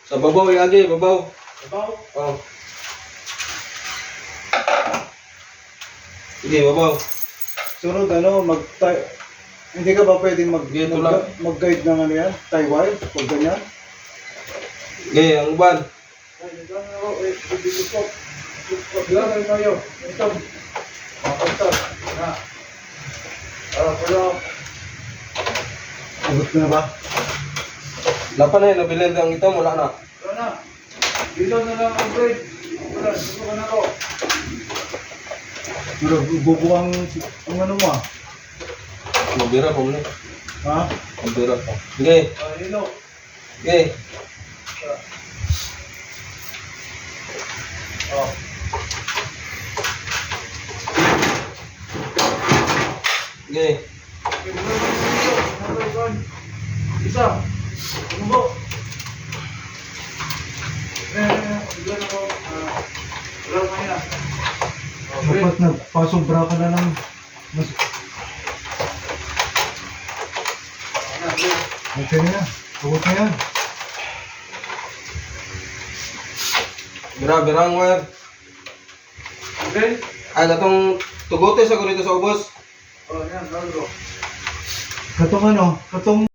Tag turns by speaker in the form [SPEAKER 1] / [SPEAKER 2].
[SPEAKER 1] Sa babaw, Yagi, babaw.
[SPEAKER 2] Babaw.
[SPEAKER 1] Oh. Sige, babaw.
[SPEAKER 2] Sunod hindi ka ba pwedeng
[SPEAKER 1] Dito lang.
[SPEAKER 2] mag-guide ng ano yan? Taiwan? Pag ganyan?
[SPEAKER 1] Okay, ang uban.
[SPEAKER 2] Ay, nagano ako. Bibigil ko. Paglagan tayo. Ito. Makasal. Na. Pero. Abot na ba?
[SPEAKER 1] Lapan na yun, nabilin ang ito, wala na.
[SPEAKER 2] Wala na. Dito na lang ang grade. Wala, subukan ako. Pero bubuang ang ano mo ah.
[SPEAKER 1] Mabira po muna.
[SPEAKER 2] Ha?
[SPEAKER 1] Mabira po. Okay,
[SPEAKER 2] Hilo.
[SPEAKER 1] okay.
[SPEAKER 2] Oh.
[SPEAKER 1] Okay.
[SPEAKER 2] Isa. Tumbo. Diyan ako. Wala ko na. Dapat nagpasobra ka na lang. Mas... Okay na yan. Huwag na yan.
[SPEAKER 1] Bira, ang wire.
[SPEAKER 2] Okay?
[SPEAKER 1] Ay, katong tugote sa kurito sa ubos.
[SPEAKER 2] Oh, yan. Lalo. Katong ano? Katong